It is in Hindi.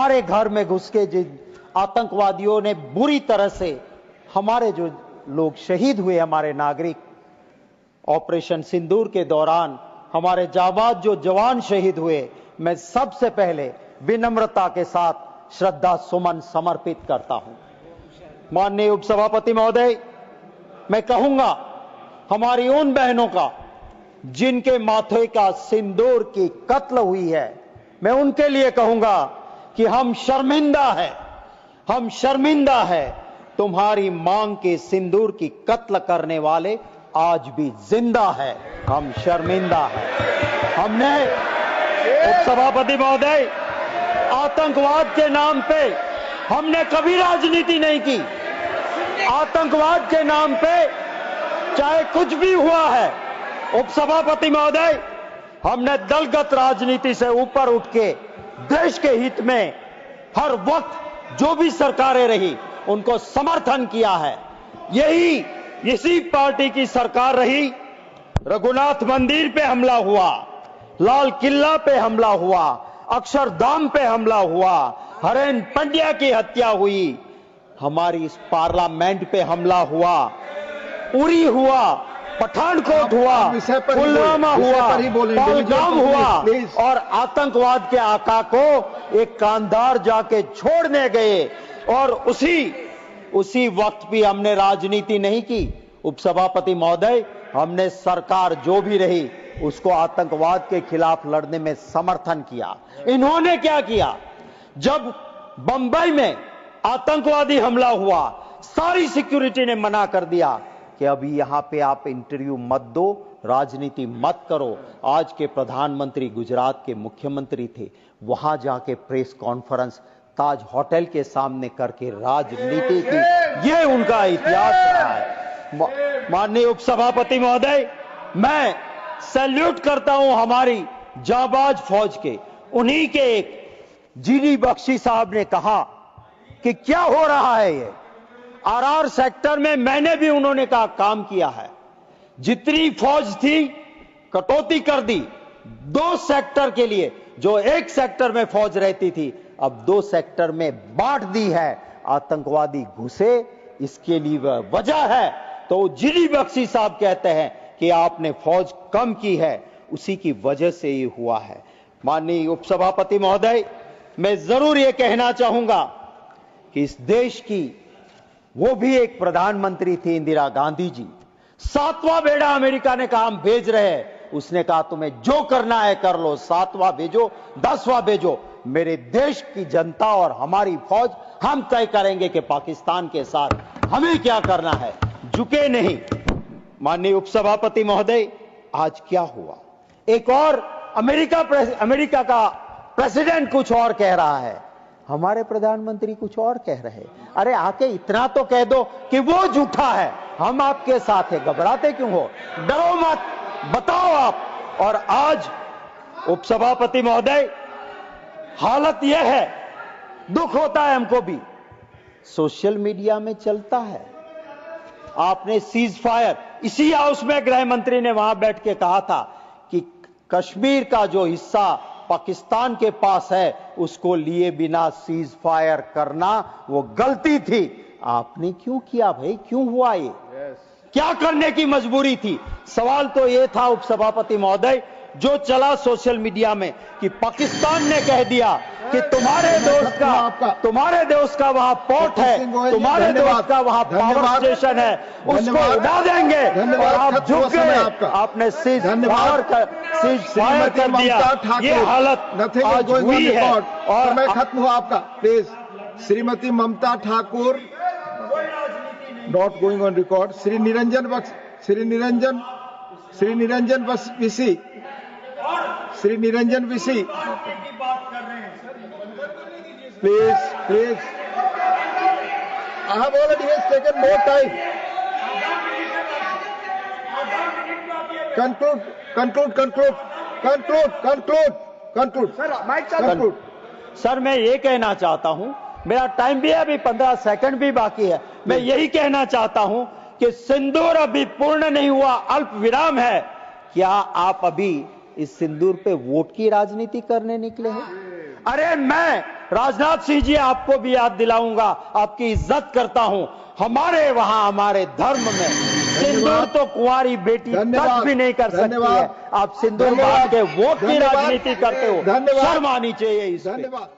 हमारे घर में घुस के जिन आतंकवादियों ने बुरी तरह से हमारे जो लोग शहीद हुए, हमारे नागरिक, ऑपरेशन सिंदूर के दौरान हमारे जाबाज जो जवान शहीद हुए, मैं सबसे पहले विनम्रता के साथ श्रद्धा सुमन समर्पित करता हूं। माननीय उपसभापति महोदय, मैं कहूंगा हमारी उन बहनों का जिनके माथे का सिंदूर की कत्ल हुई है, मैं उनके लिए कहूंगा कि हम शर्मिंदा है। तुम्हारी मांग के सिंदूर की कत्ल करने वाले आज भी जिंदा है। हम शर्मिंदा है। हमने उपसभापति महोदय, आतंकवाद के नाम पे हमने कभी राजनीति नहीं की। आतंकवाद के नाम पे चाहे कुछ भी हुआ है, उपसभापति महोदय, हमने दलगत राजनीति से ऊपर उठ के देश के हित में हर वक्त जो भी सरकारें रही उनको समर्थन किया है। इसी पार्टी की सरकार रही। रघुनाथ मंदिर पे हमला हुआ, लाल किला पे हमला हुआ, अक्षरधाम पे हमला हुआ, हरेन पंड्या की हत्या हुई, हमारी इस पार्लियामेंट पे हमला हुआ, उरी हुआ, पठानकोट हुआ, पुलवामा हुआ, पहलगाम हुआ, और आतंकवाद के आका को एक कांधार जाके छोड़ने गए, और उसी वक्त भी हमने राजनीति नहीं की। उपसभापति महोदय, हमने सरकार जो भी रही उसको आतंकवाद के खिलाफ लड़ने में समर्थन किया। इन्होंने क्या किया? जब बंबई में आतंकवादी हमला हुआ, सारी सिक्योरिटी ने मना कर दिया कि अभी यहां पे आप इंटरव्यू मत दो, राजनीति मत करो। आज के प्रधानमंत्री गुजरात के मुख्यमंत्री थे, वहां जाके प्रेस कॉन्फ्रेंस ताज होटल के सामने करके राजनीति की। ये उनका इतिहास रहा है। माननीय उपसभापति महोदय, मैं सैल्यूट करता हूं हमारी जाबाज फौज के। उन्हीं के एक जीडी बख्शी साहब ने कहा कि क्या हो रहा है ये आरआर सेक्टर में। मैंने भी, उन्होंने कहा, काम किया है। जितनी फौज थी कटौती कर दी। 2 सेक्टर के लिए, जो एक सेक्टर में फौज रहती थी, अब 2 सेक्टर में बांट दी है। आतंकवादी घुसे, इसके लिए वजह है तो जीडी बख्शी साहब कहते हैं कि आपने फौज कम की है, उसी की वजह से ये हुआ है। माननीय उपसभापति महोदय, मैं जरूर ये कहना चाहूंगा कि इस देश की वो भी एक प्रधानमंत्री थी, इंदिरा गांधी जी। 7वां बेड़ा अमेरिका ने कहा हम भेज रहे हैं। उसने कहा तुम्हें जो करना है कर लो, 7वां भेजो, 10वां भेजो, मेरे देश की जनता और हमारी फौज हम तय करेंगे कि पाकिस्तान के साथ हमें क्या करना है। झुके नहीं। माननीय उपसभापति महोदय, आज क्या हुआ? एक और अमेरिका का प्रेसिडेंट कुछ और कह रहा है, हमारे प्रधानमंत्री कुछ और कह रहे हैं। अरे आके इतना तो कह दो कि वो झूठा है, हम आपके साथ हैं। घबराते क्यों हो? डरो मत, बताओ आप। और आज उपसभापति महोदय, हालत यह है, दुख होता है हमको भी, सोशल मीडिया में चलता है। आपने सीज फायर, इसी हाउस में गृह मंत्री ने वहां बैठ के कहा था कि कश्मीर का जो हिस्सा पाकिस्तान के पास है उसको लिए बिना सीज फायर करना वो गलती थी। आपने क्यों किया भाई? क्यों हुआ ये? क्या करने की मजबूरी थी? सवाल तो ये था उपसभापति महोदय, जो चला सोशल मीडिया में कि पाकिस्तान ने कह दिया कि तुम्हारे दोस्त का वहां पोर्ट है, तुम्हारे दोस्त का वहां पावर स्टेशन है, उसको उड़ा देंगे, और आप झुक गए। आपने सीज फायर कर दिया। ये हालत आज हुई है। और समय खत्म हुआ आपका। Please, Shrimati Mamata Thakur, not going on record. Shri Niranjan विसी, please, I have already taken more time. Conclude. Sir, मैं ये कहना चाहता हूं, मेरा टाइम भी है, अभी 15 सेकंड भी बाकी है। मैं यही कहना चाहता हूं कि सिंदूर अभी पूर्ण नहीं हुआ, अल्प विराम है। क्या आप अभी इस सिंदूर पे वोट की राजनीति करने निकले हैं? अरे मैं राजनाथ सिंह जी आपको भी याद दिलाऊंगा, आपकी इज्जत करता हूं, हमारे वहां हमारे धर्म में सिंदूर तो कुंवारी बेटी टच भी नहीं कर सकती है। आप सिंदूर बांध के वोट की राजनीति करते हो, शर्म आनी चाहिए इस पे। धन्यवाद।